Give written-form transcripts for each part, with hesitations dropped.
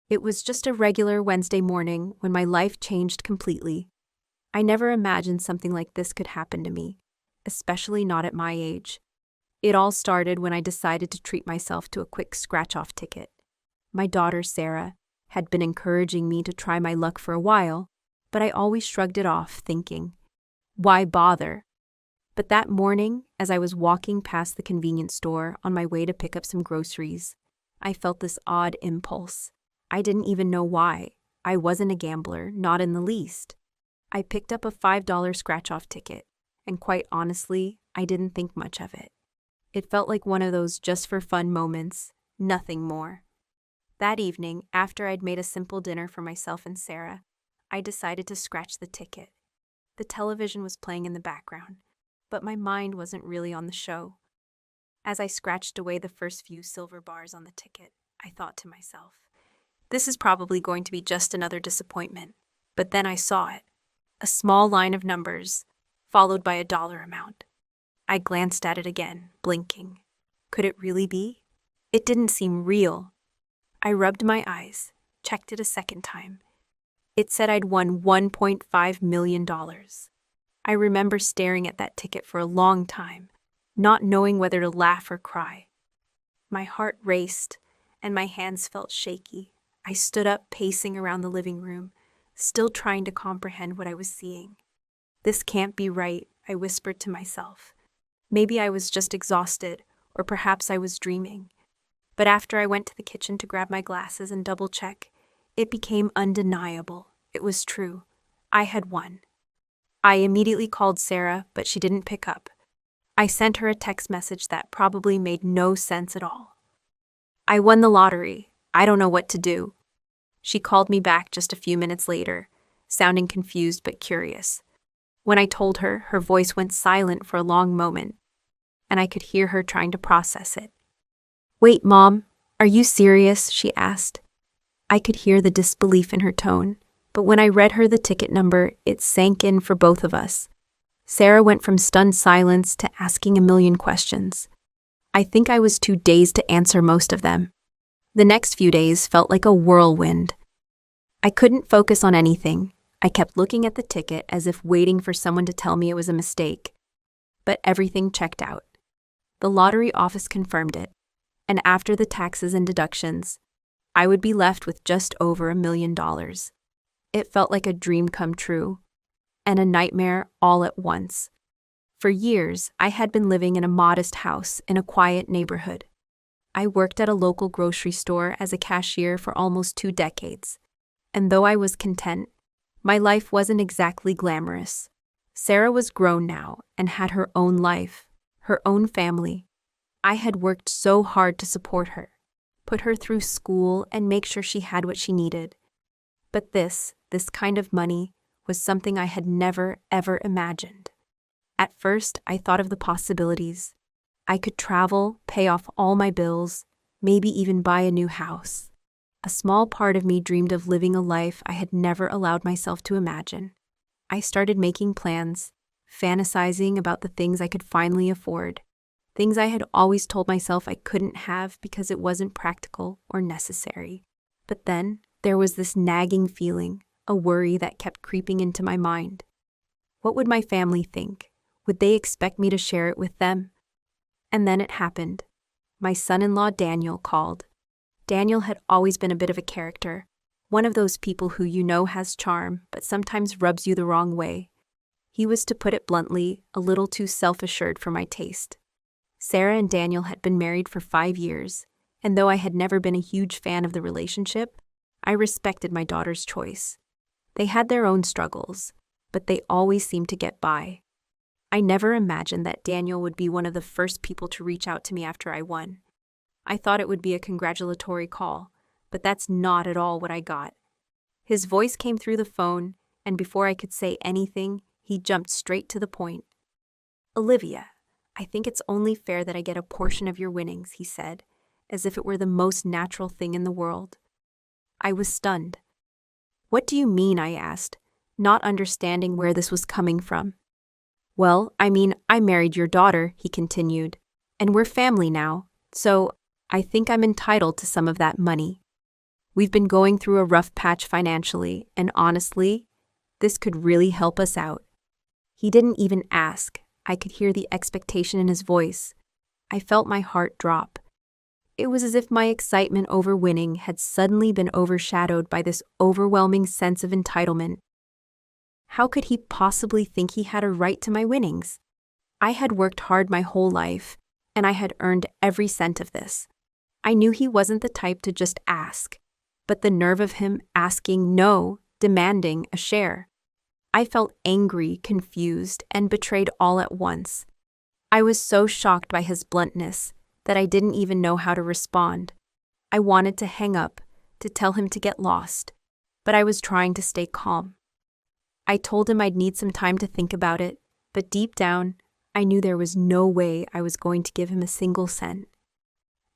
It was just a regular Wednesday morning when my life changed completely. I never imagined something like this could happen to me, especially not at my age. It all started when I decided to treat myself to a quick scratch-off ticket. My daughter, Sarah, had been encouraging me to try my luck for a while, but I always shrugged it off, thinking, why bother? But that morning, as I was walking past the convenience store on my way to pick up some groceries, I felt this odd impulse. I didn't even know why. I wasn't a gambler, not in the least. I picked up a $5 scratch-off ticket, and quite honestly, I didn't think much of it. It felt like one of those just-for-fun moments, nothing more. That evening, after I'd made a simple dinner for myself and Sarah, I decided to scratch the ticket. The television was playing in the background, but my mind wasn't really on the show. As I scratched away the first few silver bars on the ticket, I thought to myself, this is probably going to be just another disappointment. But then I saw it. A small line of numbers, followed by a dollar amount. I glanced at it again, blinking. Could it really be? It didn't seem real. I rubbed my eyes, checked it a second time. It said I'd won $1.5 million. I remember staring at that ticket for a long time, not knowing whether to laugh or cry. My heart raced, and my hands felt shaky. I stood up, pacing around the living room, still trying to comprehend what I was seeing. This can't be right, I whispered to myself. Maybe I was just exhausted, or perhaps I was dreaming. But after I went to the kitchen to grab my glasses and double-check, it became undeniable. It was true. I had won. I immediately called Sarah, but she didn't pick up. I sent her a text message that probably made no sense at all. I won the lottery. I don't know what to do. She called me back just a few minutes later, sounding confused but curious. When I told her, her voice went silent for a long moment, and I could hear her trying to process it. Wait, Mom, are you serious? She asked. I could hear the disbelief in her tone, but when I read her the ticket number, it sank in for both of us. Sarah went from stunned silence to asking a million questions. I think I was too dazed to answer most of them. The next few days felt like a whirlwind. I couldn't focus on anything. I kept looking at the ticket as if waiting for someone to tell me it was a mistake. But everything checked out. The lottery office confirmed it, and after the taxes and deductions, I would be left with just over $1 million. It felt like a dream come true, and a nightmare all at once. For years, I had been living in a modest house in a quiet neighborhood. I worked at a local grocery store as a cashier for almost 2 decades, and though I was content, my life wasn't exactly glamorous. Sarah was grown now and had her own life, her own family. I had worked so hard to support her, put her through school and make sure she had what she needed. But this kind of money was something I had never, ever imagined. At first, I thought of the possibilities. I could travel, pay off all my bills, maybe even buy a new house. A small part of me dreamed of living a life I had never allowed myself to imagine. I started making plans, fantasizing about the things I could finally afford, things I had always told myself I couldn't have because it wasn't practical or necessary. But then there was this nagging feeling, a worry that kept creeping into my mind. What would my family think? Would they expect me to share it with them? And then it happened. My son-in-law Daniel called. Daniel had always been a bit of a character, one of those people who you know has charm, but sometimes rubs you the wrong way. He was, to put it bluntly, a little too self-assured for my taste. Sarah and Daniel had been married for 5 years, and though I had never been a huge fan of the relationship, I respected my daughter's choice. They had their own struggles, but they always seemed to get by. I never imagined that Daniel would be one of the first people to reach out to me after I won. I thought it would be a congratulatory call, but that's not at all what I got. His voice came through the phone, and before I could say anything, he jumped straight to the point. Olivia, I think it's only fair that I get a portion of your winnings, he said, as if it were the most natural thing in the world. I was stunned. What do you mean? I asked, not understanding where this was coming from. Well, I mean, I married your daughter, he continued, and we're family now, so I think I'm entitled to some of that money. We've been going through a rough patch financially, and honestly, this could really help us out." He didn't even ask. I could hear the expectation in his voice. I felt my heart drop. It was as if my excitement over winning had suddenly been overshadowed by this overwhelming sense of entitlement. How could he possibly think he had a right to my winnings? I had worked hard my whole life, and I had earned every cent of this. I knew he wasn't the type to just ask, but the nerve of him asking no, demanding a share. I felt angry, confused, and betrayed all at once. I was so shocked by his bluntness that I didn't even know how to respond. I wanted to hang up, to tell him to get lost, but I was trying to stay calm. I told him I'd need some time to think about it, but deep down, I knew there was no way I was going to give him a single cent.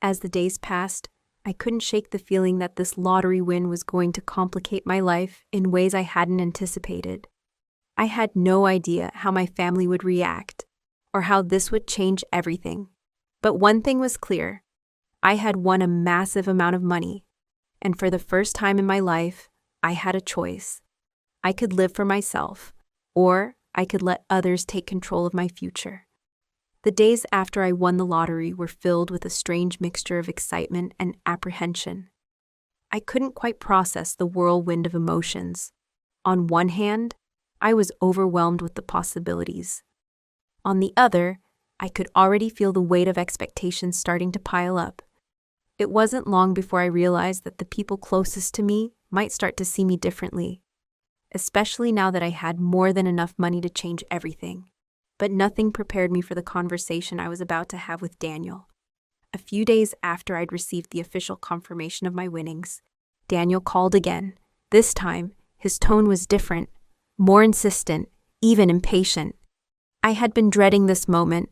As the days passed, I couldn't shake the feeling that this lottery win was going to complicate my life in ways I hadn't anticipated. I had no idea how my family would react, or how this would change everything. But one thing was clear. I had won a massive amount of money, and for the first time in my life, I had a choice. I could live for myself, or I could let others take control of my future. The days after I won the lottery were filled with a strange mixture of excitement and apprehension. I couldn't quite process the whirlwind of emotions. On one hand, I was overwhelmed with the possibilities. On the other, I could already feel the weight of expectations starting to pile up. It wasn't long before I realized that the people closest to me might start to see me differently, especially now that I had more than enough money to change everything. But nothing prepared me for the conversation I was about to have with Daniel. A few days after I'd received the official confirmation of my winnings, Daniel called again. This time, his tone was different, more insistent, even impatient. I had been dreading this moment,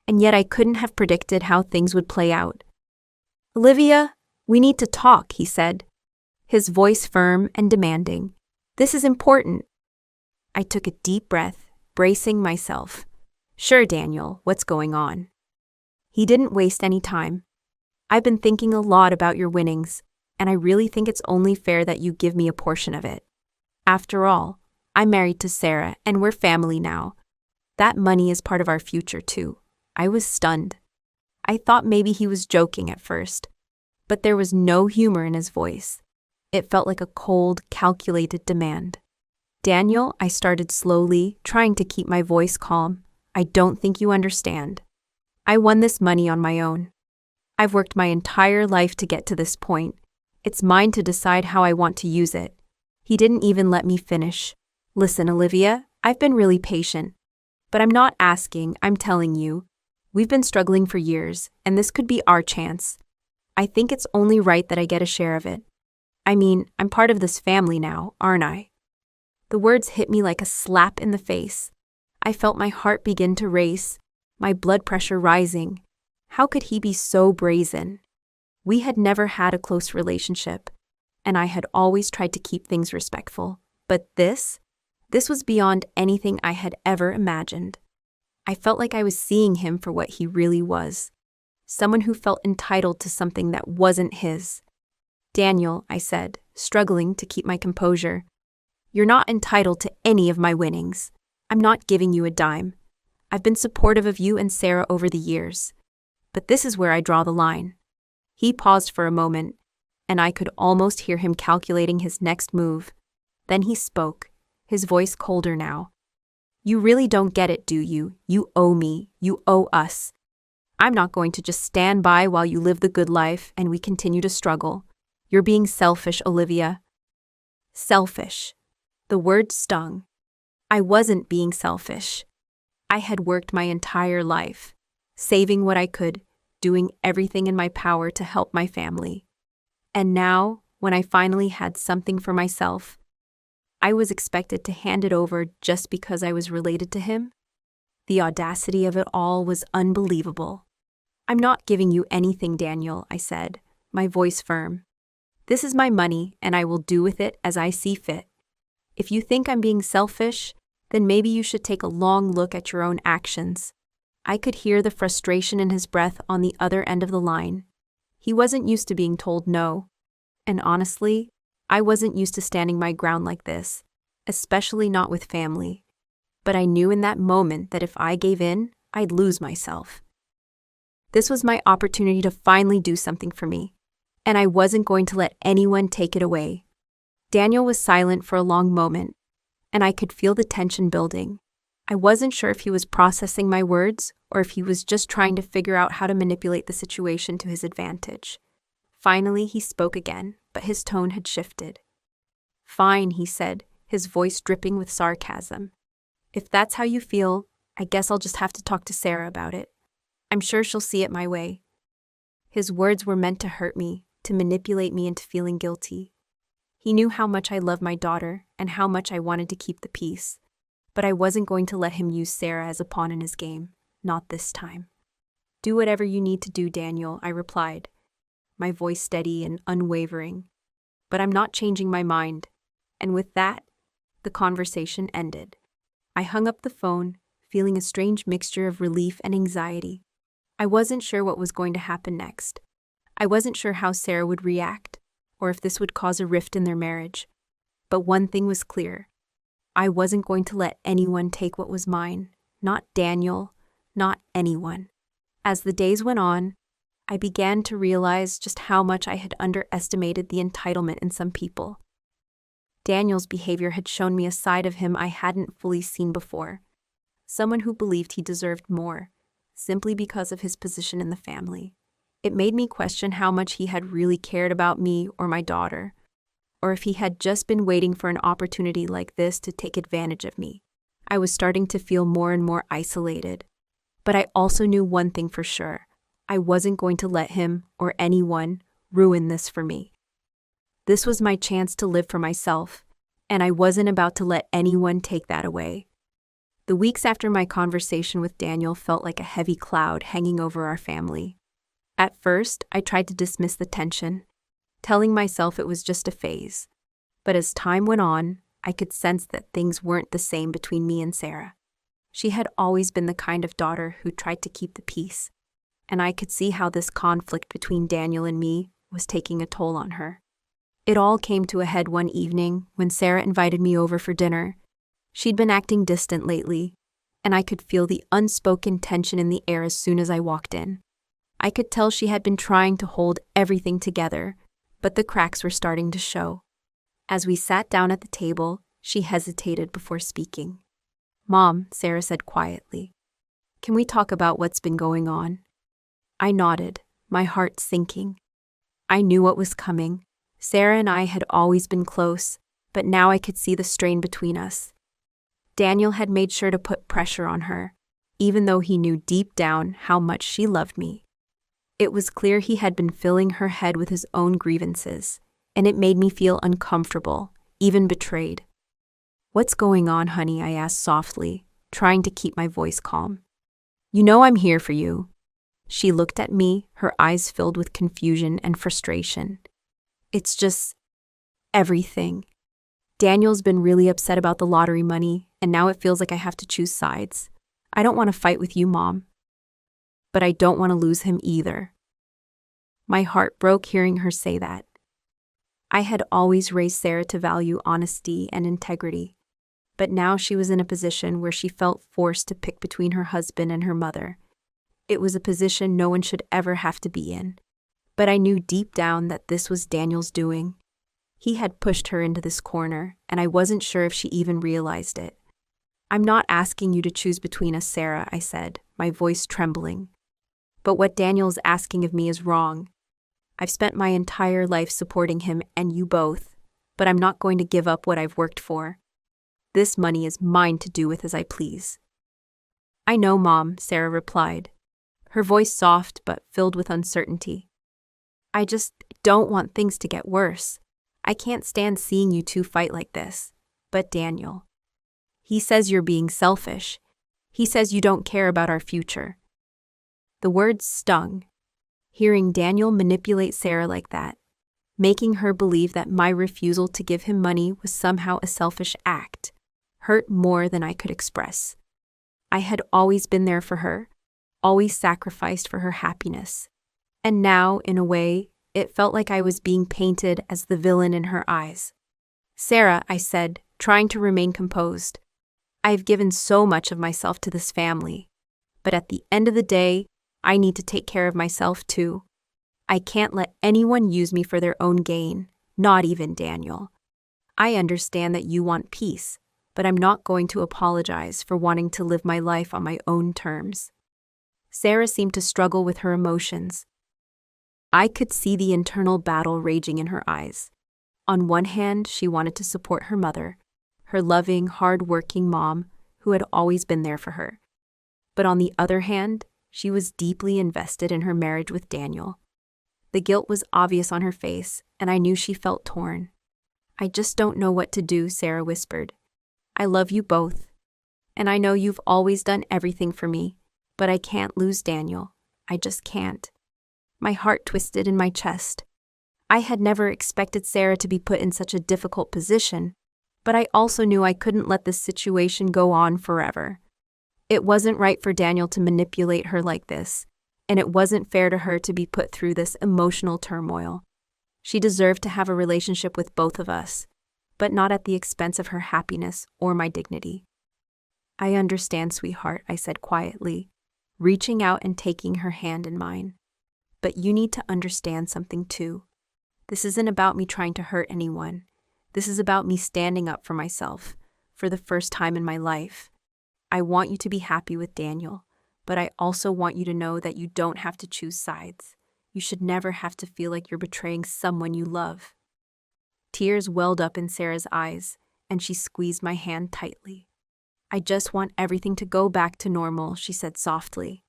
and yet I couldn't have predicted how things would play out. "Olivia, we need to talk," he said, his voice firm and demanding. "This is important." I took a deep breath, bracing myself. "Sure, Daniel, what's going on?" He didn't waste any time. "I've been thinking a lot about your winnings, and I really think it's only fair that you give me a portion of it. After all, I'm married to Sarah, and we're family now. That money is part of our future, too." I was stunned. I thought maybe he was joking at first, but there was no humor in his voice. It felt like a cold, calculated demand. "Daniel," I started slowly, trying to keep my voice calm, "I don't think you understand. I won this money on my own. I've worked my entire life to get to this point. It's mine to decide how I want to use it." He didn't even let me finish. "Listen, Olivia, I've been really patient. But I'm not asking, I'm telling you. We've been struggling for years, and this could be our chance. I think it's only right that I get a share of it. I mean, I'm part of this family now, aren't I?" The words hit me like a slap in the face. I felt my heart begin to race, my blood pressure rising. How could he be so brazen? We had never had a close relationship, and I had always tried to keep things respectful. But this was beyond anything I had ever imagined. I felt like I was seeing him for what he really was, someone who felt entitled to something that wasn't his. "Daniel," I said, struggling to keep my composure, "you're not entitled to any of my winnings. I'm not giving you a dime. I've been supportive of you and Sarah over the years. But this is where I draw the line." He paused for a moment, and I could almost hear him calculating his next move. Then he spoke, his voice colder now. "You really don't get it, do you? You owe me. You owe us. I'm not going to just stand by while you live the good life and we continue to struggle. You're being selfish, Olivia." Selfish. The word stung. I wasn't being selfish. I had worked my entire life, saving what I could, doing everything in my power to help my family. And now, when I finally had something for myself, I was expected to hand it over just because I was related to him? The audacity of it all was unbelievable. "I'm not giving you anything, Daniel," I said, my voice firm. "This is my money, and I will do with it as I see fit. If you think I'm being selfish, then maybe you should take a long look at your own actions." I could hear the frustration in his breath on the other end of the line. He wasn't used to being told no. And honestly, I wasn't used to standing my ground like this, especially not with family. But I knew in that moment that if I gave in, I'd lose myself. This was my opportunity to finally do something for me, and I wasn't going to let anyone take it away. Daniel was silent for a long moment, and I could feel the tension building. I wasn't sure if he was processing my words or if he was just trying to figure out how to manipulate the situation to his advantage. Finally, he spoke again, but his tone had shifted. "Fine," he said, his voice dripping with sarcasm. "If that's how you feel, I guess I'll just have to talk to Sarah about it. I'm sure she'll see it my way." His words were meant to hurt me, to manipulate me into feeling guilty. He knew how much I loved my daughter and how much I wanted to keep the peace, but I wasn't going to let him use Sarah as a pawn in his game, not this time. "Do whatever you need to do, Daniel," I replied, my voice steady and unwavering. "But I'm not changing my mind." And with that, the conversation ended. I hung up the phone, feeling a strange mixture of relief and anxiety. I wasn't sure what was going to happen next. I wasn't sure how Sarah would react, or if this would cause a rift in their marriage. But one thing was clear. I wasn't going to let anyone take what was mine. Not Daniel, not anyone. As the days went on, I began to realize just how much I had underestimated the entitlement in some people. Daniel's behavior had shown me a side of him I hadn't fully seen before. Someone who believed he deserved more, simply because of his position in the family. It made me question how much he had really cared about me or my daughter, or if he had just been waiting for an opportunity like this to take advantage of me. I was starting to feel more and more isolated. But I also knew one thing for sure. I wasn't going to let him or anyone ruin this for me. This was my chance to live for myself, and I wasn't about to let anyone take that away. The weeks after my conversation with Daniel felt like a heavy cloud hanging over our family. At first, I tried to dismiss the tension, telling myself it was just a phase. But as time went on, I could sense that things weren't the same between me and Sarah. She had always been the kind of daughter who tried to keep the peace, and I could see how this conflict between Daniel and me was taking a toll on her. It all came to a head one evening when Sarah invited me over for dinner. She'd been acting distant lately, and I could feel the unspoken tension in the air as soon as I walked in. I could tell she had been trying to hold everything together, but the cracks were starting to show. As we sat down at the table, she hesitated before speaking. "Mom," Sarah said quietly, "can we talk about what's been going on?" I nodded, my heart sinking. I knew what was coming. Sarah and I had always been close, but now I could see the strain between us. Daniel had made sure to put pressure on her, even though he knew deep down how much she loved me. It was clear he had been filling her head with his own grievances, and it made me feel uncomfortable, even betrayed. "What's going on, honey?" I asked softly, trying to keep my voice calm. "You know I'm here for you." She looked at me, her eyes filled with confusion and frustration. "It's just everything. Daniel's been really upset about the lottery money, and now it feels like I have to choose sides. I don't want to fight with you, Mom. But I don't want to lose him either." My heart broke hearing her say that. I had always raised Sarah to value honesty and integrity, but now she was in a position where she felt forced to pick between her husband and her mother. It was a position no one should ever have to be in, but I knew deep down that this was Daniel's doing. He had pushed her into this corner, and I wasn't sure if she even realized it. "I'm not asking you to choose between us, Sarah," I said, my voice trembling. "But what Daniel's asking of me is wrong. I've spent my entire life supporting him and you both, but I'm not going to give up what I've worked for. This money is mine to do with as I please." "I know, Mom," Sarah replied, her voice soft but filled with uncertainty. "I just don't want things to get worse. I can't stand seeing you two fight like this. But Daniel, he says you're being selfish. He says you don't care about our future." The words stung. Hearing Daniel manipulate Sarah like that, making her believe that my refusal to give him money was somehow a selfish act, hurt more than I could express. I had always been there for her, always sacrificed for her happiness. And now, in a way, It felt like I was being painted as the villain in her eyes. "Sarah," I said, trying to remain composed, "I've given so much of myself to this family. But at the end of the day, I need to take care of myself too. I can't let anyone use me for their own gain, not even Daniel. I understand that you want peace, but I'm not going to apologize for wanting to live my life on my own terms." Sarah seemed to struggle with her emotions. I could see the internal battle raging in her eyes. On one hand, she wanted to support her mother, her loving, hard-working mom who had always been there for her. But on the other hand, she was deeply invested in her marriage with Daniel. The guilt was obvious on her face, and I knew she felt torn. "I just don't know what to do," Sarah whispered. "I love you both, and I know you've always done everything for me, but I can't lose Daniel. I just can't." My heart twisted in my chest. I had never expected Sarah to be put in such a difficult position, but I also knew I couldn't let this situation go on forever. It wasn't right for Daniel to manipulate her like this, and it wasn't fair to her to be put through this emotional turmoil. She deserved to have a relationship with both of us, but not at the expense of her happiness or my dignity. "I understand, sweetheart," I said quietly, reaching out and taking her hand in mine. "But you need to understand something too. This isn't about me trying to hurt anyone. This is about me standing up for myself, for the first time in my life. I want you to be happy with Daniel, but I also want you to know that you don't have to choose sides. You should never have to feel like you're betraying someone you love." Tears welled up in Sarah's eyes, and she squeezed my hand tightly. "I just want everything to go back to normal," she said softly.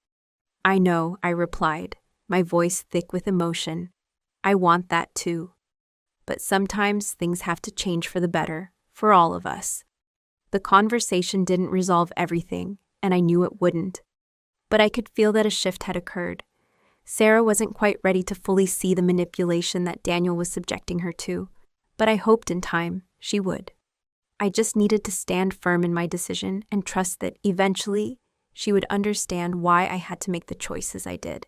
"I know," I replied, my voice thick with emotion. "I want that too. But sometimes things have to change for the better, for all of us." The conversation didn't resolve everything, and I knew it wouldn't. But I could feel that a shift had occurred. Sarah wasn't quite ready to fully see the manipulation that Daniel was subjecting her to, but I hoped in time she would. I just needed to stand firm in my decision and trust that eventually she would understand why I had to make the choices I did.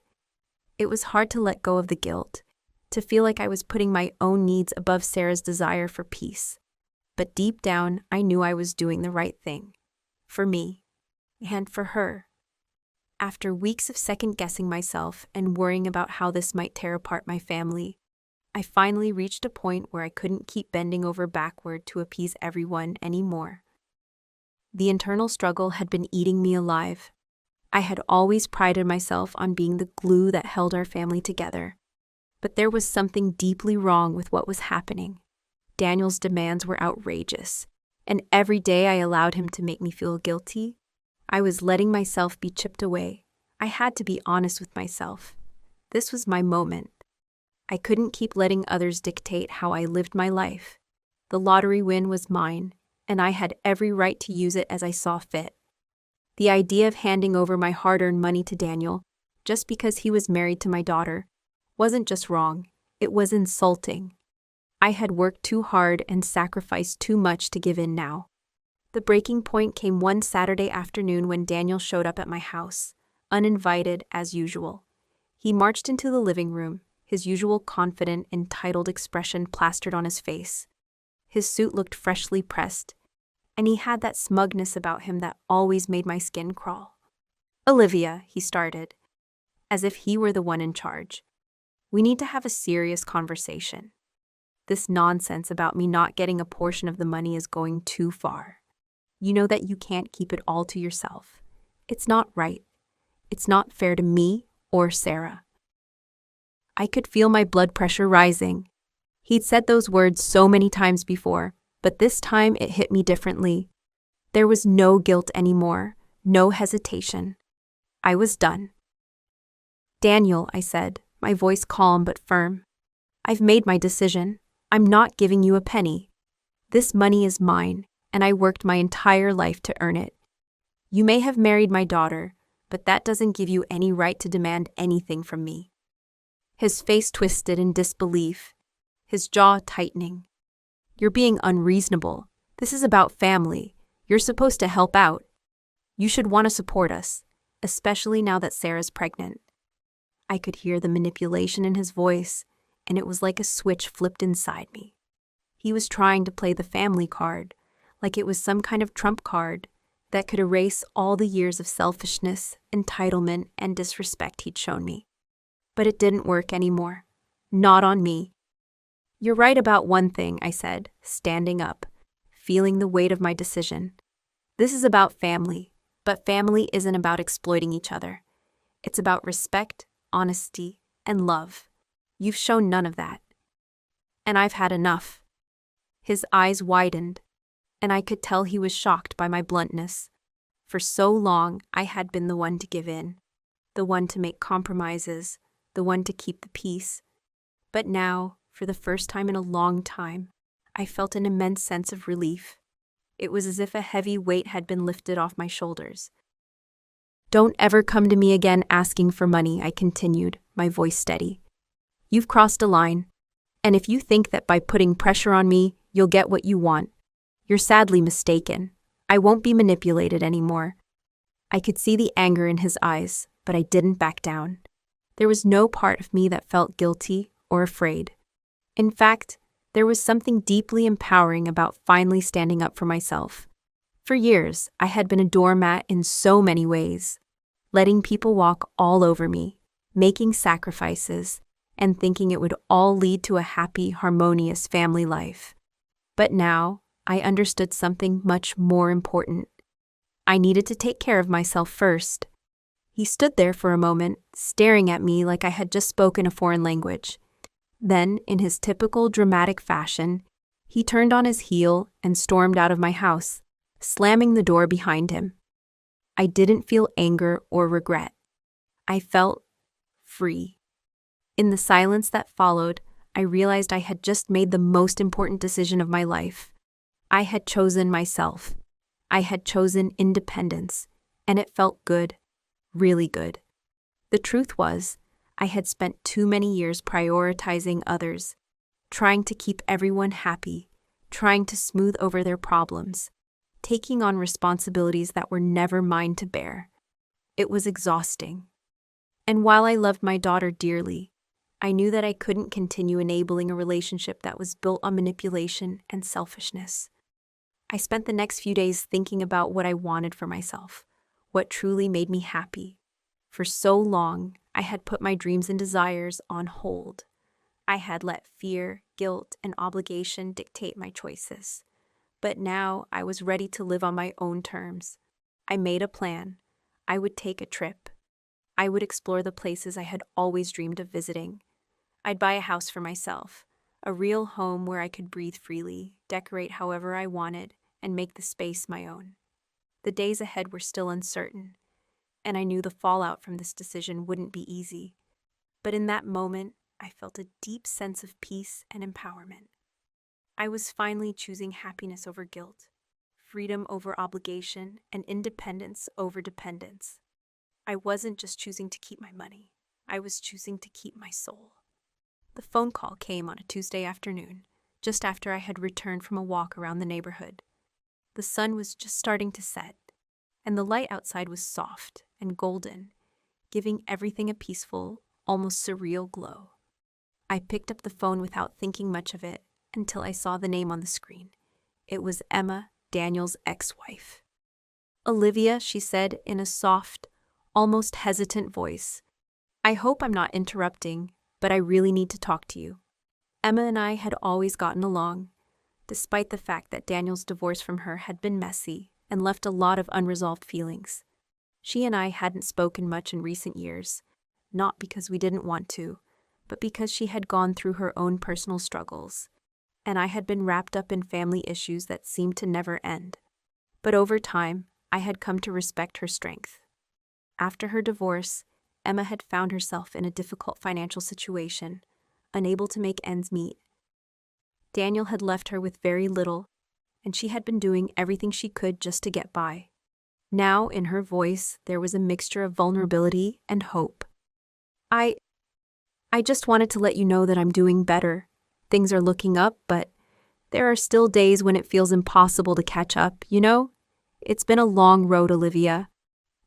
It was hard to let go of the guilt, to feel like I was putting my own needs above Sarah's desire for peace. But deep down, I knew I was doing the right thing. For me. And for her. After weeks of second-guessing myself and worrying about how this might tear apart my family, I finally reached a point where I couldn't keep bending over backward to appease everyone anymore. The internal struggle had been eating me alive. I had always prided myself on being the glue that held our family together. But there was something deeply wrong with what was happening. Daniel's demands were outrageous, and every day I allowed him to make me feel guilty, I was letting myself be chipped away. I had to be honest with myself. This was my moment. I couldn't keep letting others dictate how I lived my life. The lottery win was mine, and I had every right to use it as I saw fit. The idea of handing over my hard-earned money to Daniel, just because he was married to my daughter, wasn't just wrong, it was insulting. I had worked too hard and sacrificed too much to give in now. The breaking point came one Saturday afternoon when Daniel showed up at my house, uninvited as usual. He marched into the living room, his usual confident, entitled expression plastered on his face. His suit looked freshly pressed, and he had that smugness about him that always made my skin crawl. "Olivia," he started, as if he were the one in charge. "We need to have a serious conversation. This nonsense about me not getting a portion of the money is going too far. You know that you can't keep it all to yourself. It's not right. It's not fair to me or Sarah." I could feel my blood pressure rising. He'd said those words so many times before, but this time it hit me differently. There was no guilt anymore, no hesitation. I was done. "Daniel," I said, my voice calm but firm, "I've made my decision. I'm not giving you a penny. This money is mine, and I worked my entire life to earn it. You may have married my daughter, but that doesn't give you any right to demand anything from me." His face twisted in disbelief, his jaw tightening. "You're being unreasonable. This is about family. You're supposed to help out. You should want to support us, especially now that Sarah's pregnant." I could hear the manipulation in his voice, and it was like a switch flipped inside me. He was trying to play the family card, like it was some kind of trump card that could erase all the years of selfishness, entitlement, and disrespect he'd shown me. But it didn't work anymore. Not on me. "You're right about one thing," I said, standing up, feeling the weight of my decision. "This is about family, but family isn't about exploiting each other. It's about respect, honesty, and love. You've shown none of that. And I've had enough." His eyes widened, and I could tell he was shocked by my bluntness. For so long, I had been the one to give in, the one to make compromises, the one to keep the peace. But now, for the first time in a long time, I felt an immense sense of relief. It was as if a heavy weight had been lifted off my shoulders. "Don't ever come to me again asking for money," I continued, my voice steady. "You've crossed a line, and if you think that by putting pressure on me, you'll get what you want, you're sadly mistaken. I won't be manipulated anymore." I could see the anger in his eyes, but I didn't back down. There was no part of me that felt guilty or afraid. In fact, there was something deeply empowering about finally standing up for myself. For years, I had been a doormat in so many ways, letting people walk all over me, making sacrifices, and thinking it would all lead to a happy, harmonious family life. But now, I understood something much more important. I needed to take care of myself first. He stood there for a moment, staring at me like I had just spoken a foreign language. Then, in his typical dramatic fashion, he turned on his heel and stormed out of my house, slamming the door behind him. I didn't feel anger or regret. I felt free. In the silence that followed, I realized I had just made the most important decision of my life. I had chosen myself. I had chosen independence, and it felt good, really good. The truth was, I had spent too many years prioritizing others, trying to keep everyone happy, trying to smooth over their problems, taking on responsibilities that were never mine to bear. It was exhausting. And while I loved my daughter dearly, I knew that I couldn't continue enabling a relationship that was built on manipulation and selfishness. I spent the next few days thinking about what I wanted for myself, what truly made me happy. For so long, I had put my dreams and desires on hold. I had let fear, guilt, and obligation dictate my choices. But now I was ready to live on my own terms. I made a plan. I would take a trip. I would explore the places I had always dreamed of visiting. I'd buy a house for myself, a real home where I could breathe freely, decorate however I wanted, and make the space my own. The days ahead were still uncertain, and I knew the fallout from this decision wouldn't be easy. But in that moment, I felt a deep sense of peace and empowerment. I was finally choosing happiness over guilt, freedom over obligation, and independence over dependence. I wasn't just choosing to keep my money. I was choosing to keep my soul. The phone call came on a Tuesday afternoon, just after I had returned from a walk around the neighborhood. The sun was just starting to set, and the light outside was soft and golden, giving everything a peaceful, almost surreal glow. I picked up the phone without thinking much of it until I saw the name on the screen. It was Emma, Daniel's ex-wife. "Olivia," she said in a soft, almost hesitant voice. "I hope I'm not interrupting, but I really need to talk to you." Emma and I had always gotten along, despite the fact that Daniel's divorce from her had been messy and left a lot of unresolved feelings. She and I hadn't spoken much in recent years, not because we didn't want to, but because she had gone through her own personal struggles, and I had been wrapped up in family issues that seemed to never end. But over time, I had come to respect her strength. After her divorce, Emma had found herself in a difficult financial situation, unable to make ends meet. Daniel had left her with very little, and she had been doing everything she could just to get by. Now, in her voice, there was a mixture of vulnerability and hope. I just wanted to let you know that I'm doing better. Things are looking up, but there are still days when it feels impossible to catch up, you know? It's been a long road, Olivia.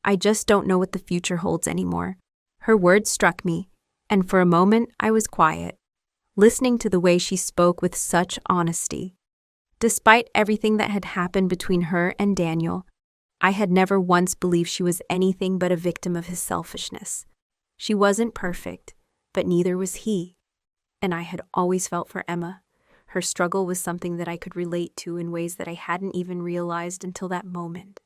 I just don't know what the future holds anymore." Her words struck me, and for a moment I was quiet, listening to the way she spoke with such honesty. Despite everything that had happened between her and Daniel, I had never once believed she was anything but a victim of his selfishness. She wasn't perfect, but neither was he. And I had always felt for Emma. Her struggle was something that I could relate to in ways that I hadn't even realized until that moment.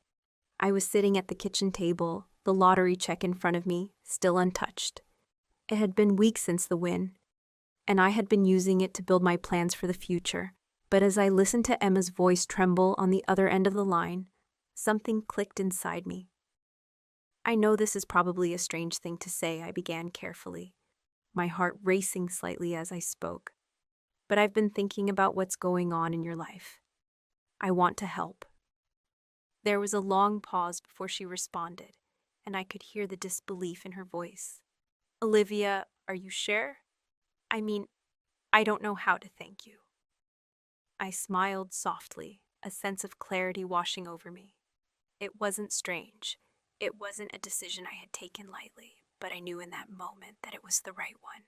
I was sitting at the kitchen table, the lottery check in front of me, still untouched. It had been weeks since the win, and I had been using it to build my plans for the future. But as I listened to Emma's voice tremble on the other end of the line, something clicked inside me. I know this is probably a strange thing to say, I began carefully, my heart racing slightly as I spoke. But I've been thinking about what's going on in your life. I want to help. There was a long pause before she responded, and I could hear the disbelief in her voice. Olivia, are you sure? I mean, I don't know how to thank you. I smiled softly, a sense of clarity washing over me. It wasn't strange. It wasn't a decision I had taken lightly, but I knew in that moment that it was the right one.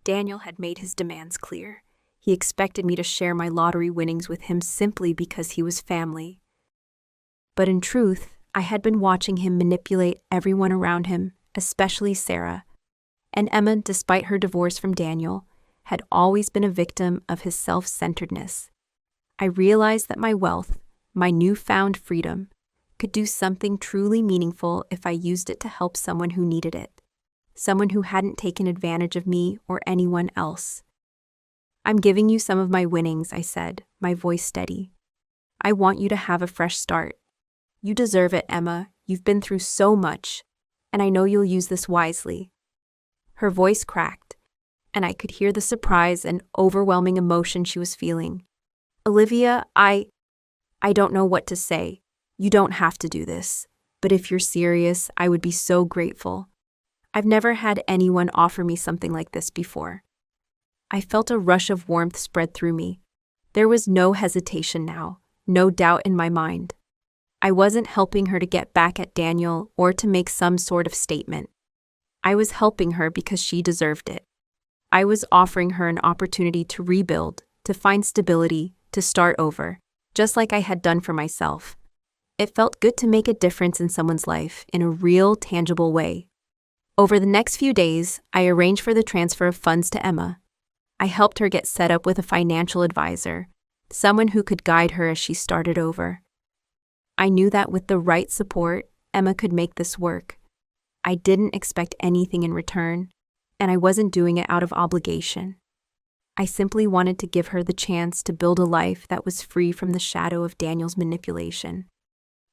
Daniel had made his demands clear. He expected me to share my lottery winnings with him simply because he was family. But in truth, I had been watching him manipulate everyone around him, especially Sarah. And Emma, despite her divorce from Daniel, had always been a victim of his self-centeredness. I realized that my wealth, my newfound freedom, could do something truly meaningful if I used it to help someone who needed it, someone who hadn't taken advantage of me or anyone else. I'm giving you some of my winnings, I said, my voice steady. I want you to have a fresh start. You deserve it, Emma. You've been through so much, and I know you'll use this wisely. Her voice cracked, and I could hear the surprise and overwhelming emotion she was feeling. Olivia, I don't know what to say. You don't have to do this, but if you're serious, I would be so grateful. I've never had anyone offer me something like this before. I felt a rush of warmth spread through me. There was no hesitation now, no doubt in my mind. I wasn't helping her to get back at Daniel or to make some sort of statement. I was helping her because she deserved it. I was offering her an opportunity to rebuild, to find stability, to start over, just like I had done for myself. It felt good to make a difference in someone's life in a real, tangible way. Over the next few days, I arranged for the transfer of funds to Emma. I helped her get set up with a financial advisor, someone who could guide her as she started over. I knew that with the right support, Emma could make this work. I didn't expect anything in return, and I wasn't doing it out of obligation. I simply wanted to give her the chance to build a life that was free from the shadow of Daniel's manipulation.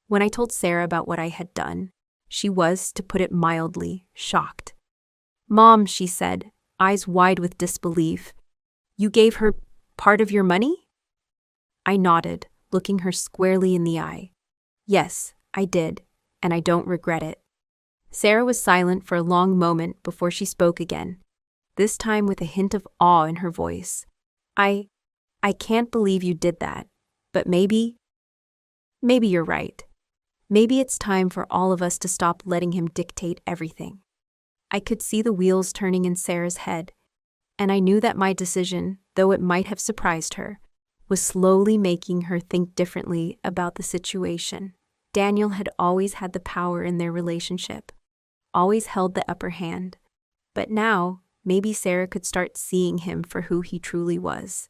When I told Sarah about what I had done, she was, to put it mildly, shocked. Mom, she said, eyes wide with disbelief, you gave her part of your money? I nodded, looking her squarely in the eye. Yes, I did, and I don't regret it. Sarah was silent for a long moment before she spoke again, this time with a hint of awe in her voice. I can't believe you did that, but maybe you're right. Maybe it's time for all of us to stop letting him dictate everything. I could see the wheels turning in Sarah's head, and I knew that my decision, though it might have surprised her, was slowly making her think differently about the situation. Daniel had always had the power in their relationship, always held the upper hand, but now maybe Sarah could start seeing him for who he truly was.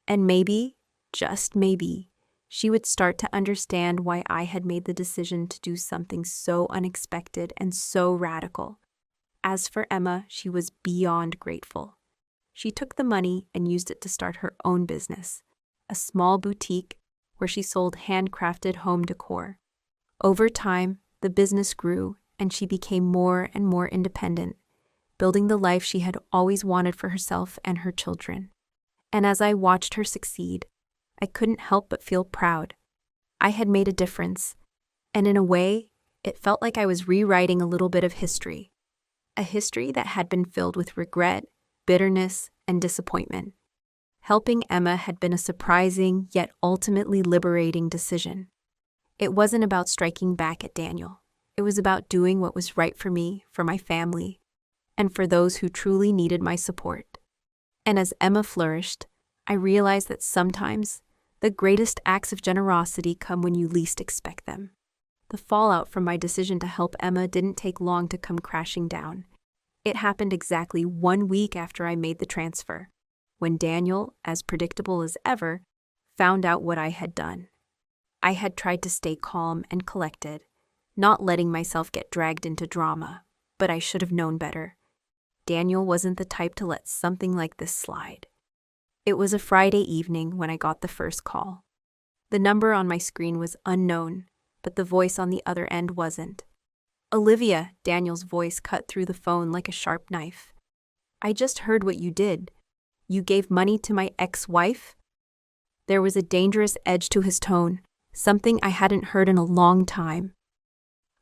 And maybe, just maybe, she would start to understand why I had made the decision to do something so unexpected and so radical. As for Emma, she was beyond grateful. She took the money and used it to start her own business, a small boutique where she sold handcrafted home decor. Over time, the business grew and she became more and more independent, building the life she had always wanted for herself and her children. And as I watched her succeed, I couldn't help but feel proud. I had made a difference, and in a way, it felt like I was rewriting a little bit of history, a history that had been filled with regret, bitterness, and disappointment. Helping Emma had been a surprising yet ultimately liberating decision. It wasn't about striking back at Daniel. It was about doing what was right for me, for my family, and for those who truly needed my support. And as Emma flourished, I realized that sometimes the greatest acts of generosity come when you least expect them. The fallout from my decision to help Emma didn't take long to come crashing down. It happened exactly 1 week after I made the transfer, when Daniel, as predictable as ever, found out what I had done. I had tried to stay calm and collected, not letting myself get dragged into drama, but I should have known better. Daniel wasn't the type to let something like this slide. It was a Friday evening when I got the first call. The number on my screen was unknown, but the voice on the other end wasn't. "Olivia," Daniel's voice cut through the phone like a sharp knife. "I just heard what you did. You gave money to my ex-wife?" There was a dangerous edge to his tone, something I hadn't heard in a long time.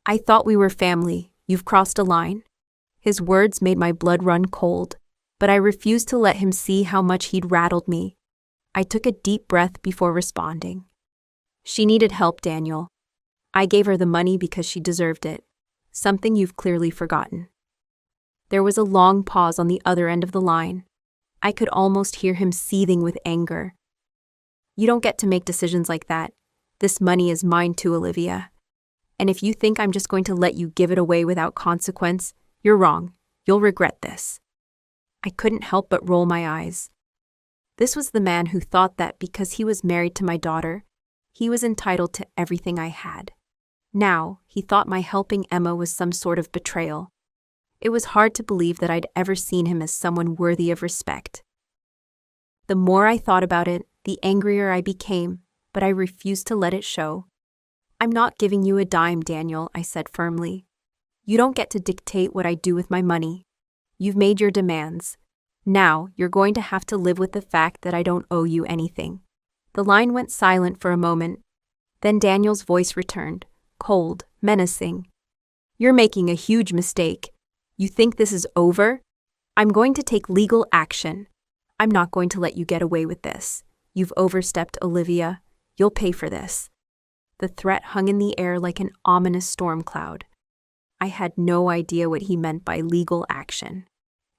"I thought we were family. You've crossed a line." His words made my blood run cold, but I refused to let him see how much he'd rattled me. I took a deep breath before responding. "She needed help, Daniel. I gave her the money because she deserved it. Something you've clearly forgotten." There was a long pause on the other end of the line. I could almost hear him seething with anger. "You don't get to make decisions like that. This money is mine too, Olivia. And if you think I'm just going to let you give it away without consequence, you're wrong. You'll regret this." I couldn't help but roll my eyes. This was the man who thought that because he was married to my daughter, he was entitled to everything I had. Now, he thought my helping Emma was some sort of betrayal. It was hard to believe that I'd ever seen him as someone worthy of respect. The more I thought about it, the angrier I became, but I refused to let it show. "I'm not giving you a dime, Daniel," I said firmly. "You don't get to dictate what I do with my money. You've made your demands. Now, you're going to have to live with the fact that I don't owe you anything." The line went silent for a moment. Then Daniel's voice returned, cold, menacing. "You're making a huge mistake. You think this is over? I'm going to take legal action. I'm not going to let you get away with this. You've overstepped, Olivia. You'll pay for this." The threat hung in the air like an ominous storm cloud. I had no idea what he meant by legal action.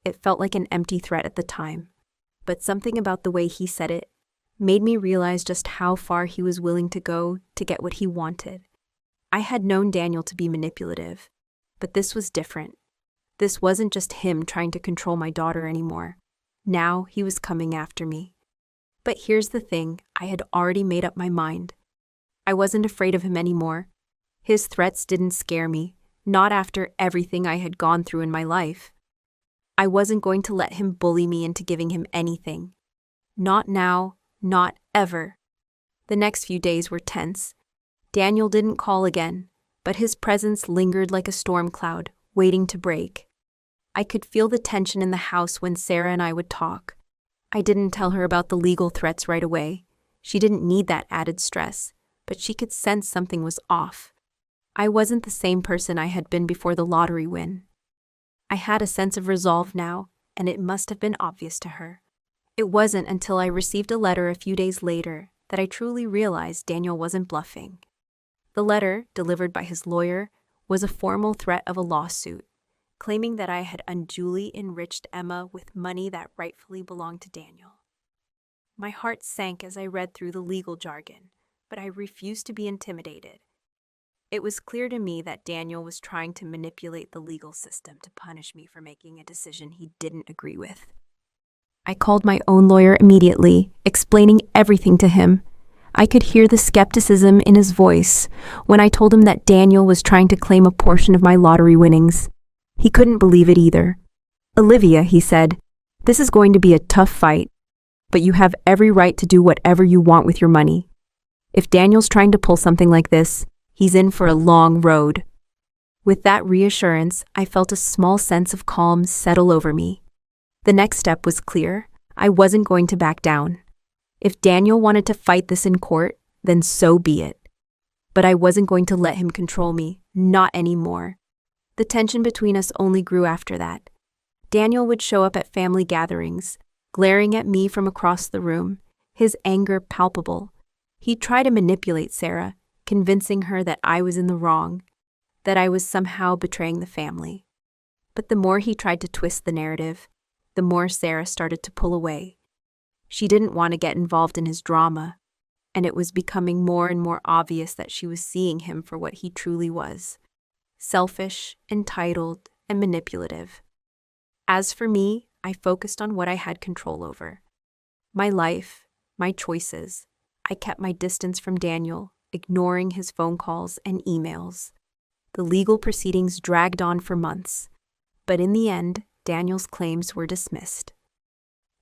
It felt like an empty threat at the time, but something about the way he said it made me realize just how far he was willing to go to get what he wanted. I had known Daniel to be manipulative, but this was different. This wasn't just him trying to control my daughter anymore. Now he was coming after me. But here's the thing, I had already made up my mind. I wasn't afraid of him anymore. His threats didn't scare me. Not after everything I had gone through in my life. I wasn't going to let him bully me into giving him anything. Not now, not ever. The next few days were tense. Daniel didn't call again, but his presence lingered like a storm cloud, waiting to break. I could feel the tension in the house when Sarah and I would talk. I didn't tell her about the legal threats right away. She didn't need that added stress, but she could sense something was off. I wasn't the same person I had been before the lottery win. I had a sense of resolve now, and it must have been obvious to her. It wasn't until I received a letter a few days later that I truly realized Daniel wasn't bluffing. The letter, delivered by his lawyer, was a formal threat of a lawsuit, claiming that I had unduly enriched Emma with money that rightfully belonged to Daniel. My heart sank as I read through the legal jargon, but I refused to be intimidated. It was clear to me that Daniel was trying to manipulate the legal system to punish me for making a decision he didn't agree with. I called my own lawyer immediately, explaining everything to him. I could hear the skepticism in his voice when I told him that Daniel was trying to claim a portion of my lottery winnings. He couldn't believe it either. "Olivia," he said, "this is going to be a tough fight, but you have every right to do whatever you want with your money. If Daniel's trying to pull something like this, he's in for a long road." With that reassurance, I felt a small sense of calm settle over me. The next step was clear. I wasn't going to back down. If Daniel wanted to fight this in court, then so be it. But I wasn't going to let him control me, not anymore. The tension between us only grew after that. Daniel would show up at family gatherings, glaring at me from across the room, his anger palpable. He'd try to manipulate Sarah, convincing her that I was in the wrong, that I was somehow betraying the family. But the more he tried to twist the narrative, the more Sarah started to pull away. She didn't want to get involved in his drama, and it was becoming more and more obvious that she was seeing him for what he truly was: selfish, entitled, and manipulative. As for me, I focused on what I had control over: my life, my choices. I kept my distance from Daniel, ignoring his phone calls and emails. The legal proceedings dragged on for months, but in the end, Daniel's claims were dismissed.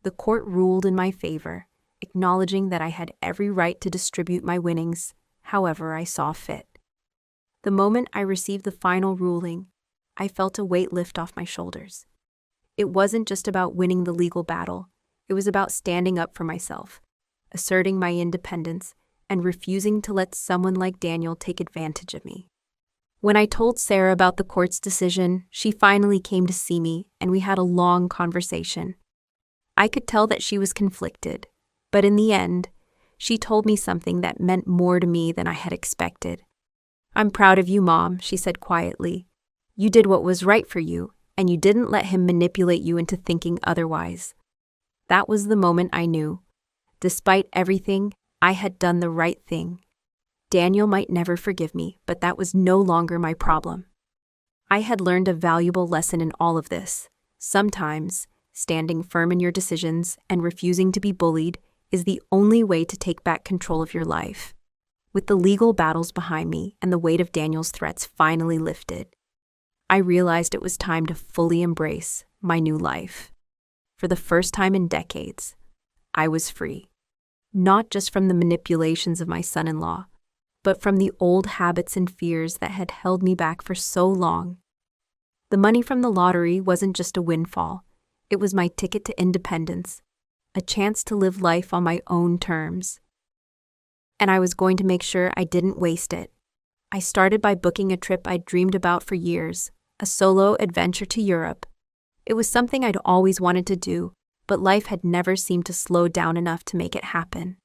The court ruled in my favor, acknowledging that I had every right to distribute my winnings however I saw fit. The moment I received the final ruling, I felt a weight lift off my shoulders. It wasn't just about winning the legal battle, it was about standing up for myself, asserting my independence, and refusing to let someone like Daniel take advantage of me. When I told Sarah about the court's decision, she finally came to see me, and we had a long conversation. I could tell that she was conflicted, but in the end, she told me something that meant more to me than I had expected. "I'm proud of you, Mom," she said quietly. "You did what was right for you, and you didn't let him manipulate you into thinking otherwise." That was the moment I knew. Despite everything, I had done the right thing. Daniel might never forgive me, but that was no longer my problem. I had learned a valuable lesson in all of this. Sometimes, standing firm in your decisions and refusing to be bullied is the only way to take back control of your life. With the legal battles behind me and the weight of Daniel's threats finally lifted, I realized it was time to fully embrace my new life. For the first time in decades, I was free. Not just from the manipulations of my son-in-law, but from the old habits and fears that had held me back for so long. The money from the lottery wasn't just a windfall. It was my ticket to independence, a chance to live life on my own terms. And I was going to make sure I didn't waste it. I started by booking a trip I'd dreamed about for years, a solo adventure to Europe. It was something I'd always wanted to do, but life had never seemed to slow down enough to make it happen.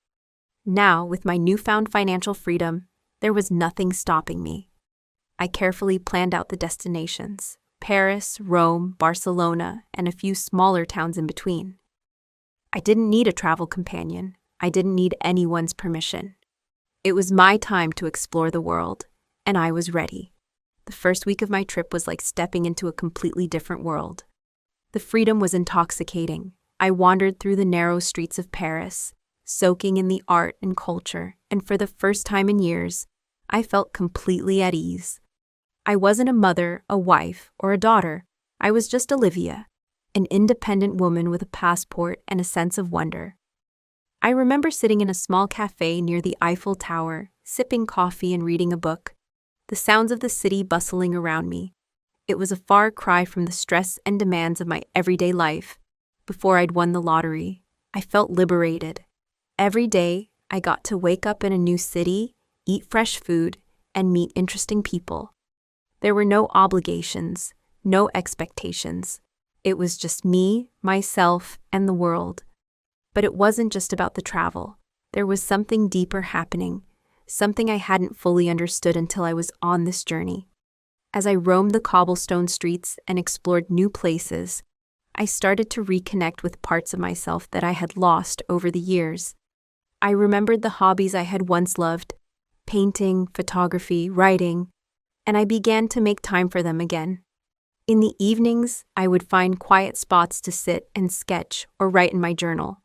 Now, with my newfound financial freedom, there was nothing stopping me. I carefully planned out the destinations: Paris, Rome, Barcelona, and a few smaller towns in between. I didn't need a travel companion. I didn't need anyone's permission. It was my time to explore the world, and I was ready. The first week of my trip was like stepping into a completely different world. The freedom was intoxicating. I wandered through the narrow streets of Paris, soaking in the art and culture, and for the first time in years, I felt completely at ease. I wasn't a mother, a wife, or a daughter. I was just Olivia, an independent woman with a passport and a sense of wonder. I remember sitting in a small cafe near the Eiffel Tower, sipping coffee and reading a book, the sounds of the city bustling around me. It was a far cry from the stress and demands of my everyday life. Before I'd won the lottery, I felt liberated. Every day, I got to wake up in a new city, eat fresh food, and meet interesting people. There were no obligations, no expectations. It was just me, myself, and the world. But it wasn't just about the travel. There was something deeper happening, something I hadn't fully understood until I was on this journey. As I roamed the cobblestone streets and explored new places, I started to reconnect with parts of myself that I had lost over the years. I remembered the hobbies I had once loved: painting, photography, writing, and I began to make time for them again. In the evenings, I would find quiet spots to sit and sketch or write in my journal.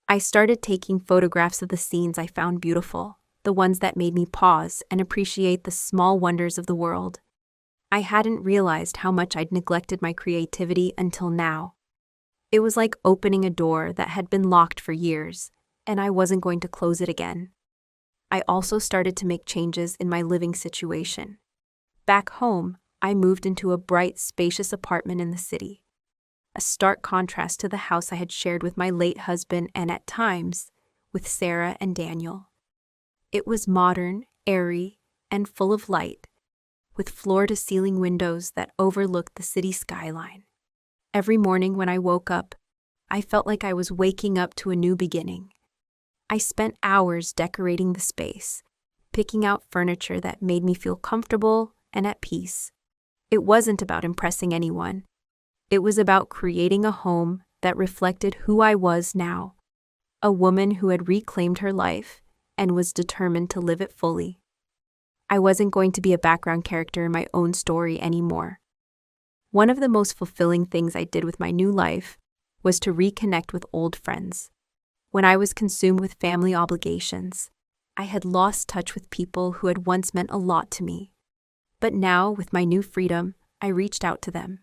I started taking photographs of the scenes I found beautiful, the ones that made me pause and appreciate the small wonders of the world. I hadn't realized how much I'd neglected my creativity until now. It was like opening a door that had been locked for years, and I wasn't going to close it again. I also started to make changes in my living situation. Back home, I moved into a bright, spacious apartment in the city, a stark contrast to the house I had shared with my late husband and, at times, with Sarah and Daniel. It was modern, airy, and full of light, with floor-to-ceiling windows that overlooked the city skyline. Every morning when I woke up, I felt like I was waking up to a new beginning. I spent hours decorating the space, picking out furniture that made me feel comfortable and at peace. It wasn't about impressing anyone. It was about creating a home that reflected who I was now, a woman who had reclaimed her life and was determined to live it fully. I wasn't going to be a background character in my own story anymore. One of the most fulfilling things I did with my new life was to reconnect with old friends. When I was consumed with family obligations, I had lost touch with people who had once meant a lot to me. But now, with my new freedom, I reached out to them.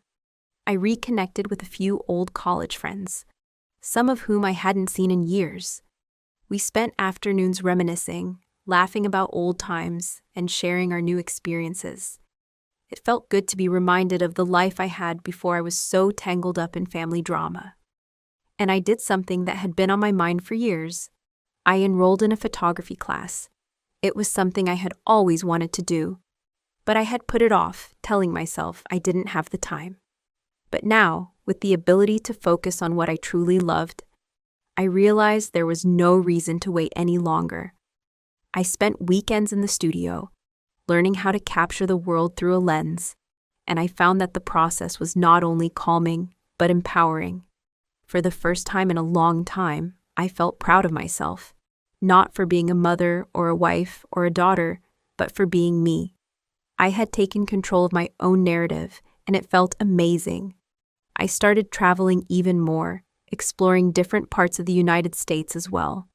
I reconnected with a few old college friends, some of whom I hadn't seen in years. We spent afternoons reminiscing, laughing about old times, and sharing our new experiences. It felt good to be reminded of the life I had before I was so tangled up in family drama. And I did something that had been on my mind for years. I enrolled in a photography class. It was something I had always wanted to do, but I had put it off, telling myself I didn't have the time. But now, with the ability to focus on what I truly loved, I realized there was no reason to wait any longer. I spent weekends in the studio, learning how to capture the world through a lens, and I found that the process was not only calming, but empowering. For the first time in a long time, I felt proud of myself, not for being a mother or a wife or a daughter, but for being me. I had taken control of my own narrative, and it felt amazing. I started traveling even more, exploring different parts of the United States as well.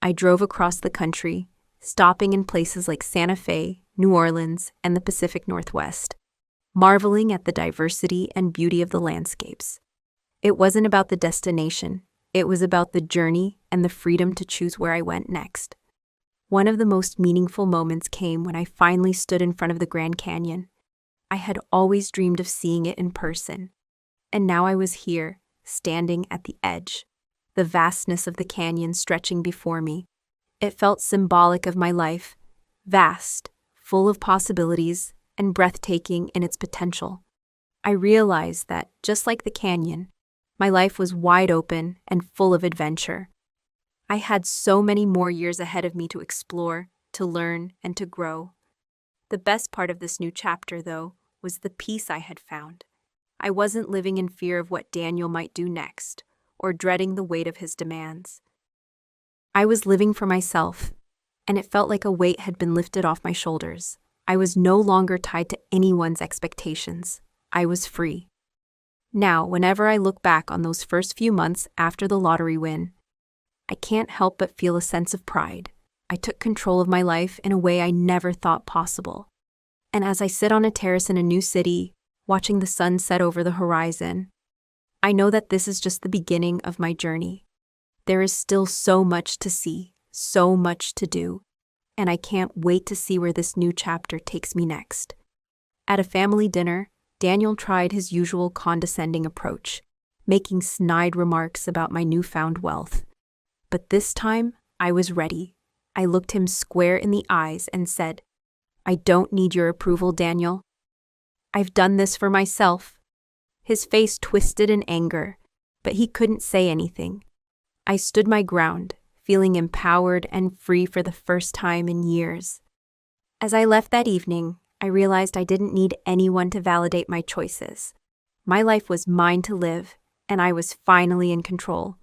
I drove across the country, stopping in places like Santa Fe, New Orleans, and the Pacific Northwest, marveling at the diversity and beauty of the landscapes. It wasn't about the destination, it was about the journey and the freedom to choose where I went next. One of the most meaningful moments came when I finally stood in front of the Grand Canyon. I had always dreamed of seeing it in person, and now I was here, standing at the edge, the vastness of the canyon stretching before me. It felt symbolic of my life, vast, full of possibilities, and breathtaking in its potential. I realized that, just like the canyon, my life was wide open and full of adventure. I had so many more years ahead of me to explore, to learn, and to grow. The best part of this new chapter, though, was the peace I had found. I wasn't living in fear of what Daniel might do next, or dreading the weight of his demands. I was living for myself, and it felt like a weight had been lifted off my shoulders. I was no longer tied to anyone's expectations. I was free. Now, whenever I look back on those first few months after the lottery win, I can't help but feel a sense of pride. I took control of my life in a way I never thought possible. And as I sit on a terrace in a new city, watching the sun set over the horizon, I know that this is just the beginning of my journey. There is still so much to see, so much to do, and I can't wait to see where this new chapter takes me next. At a family dinner, Daniel tried his usual condescending approach, making snide remarks about my newfound wealth. But this time, I was ready. I looked him square in the eyes and said, "I don't need your approval, Daniel. I've done this for myself." His face twisted in anger, but he couldn't say anything. I stood my ground, feeling empowered and free for the first time in years. As I left that evening, I realized I didn't need anyone to validate my choices. My life was mine to live, and I was finally in control.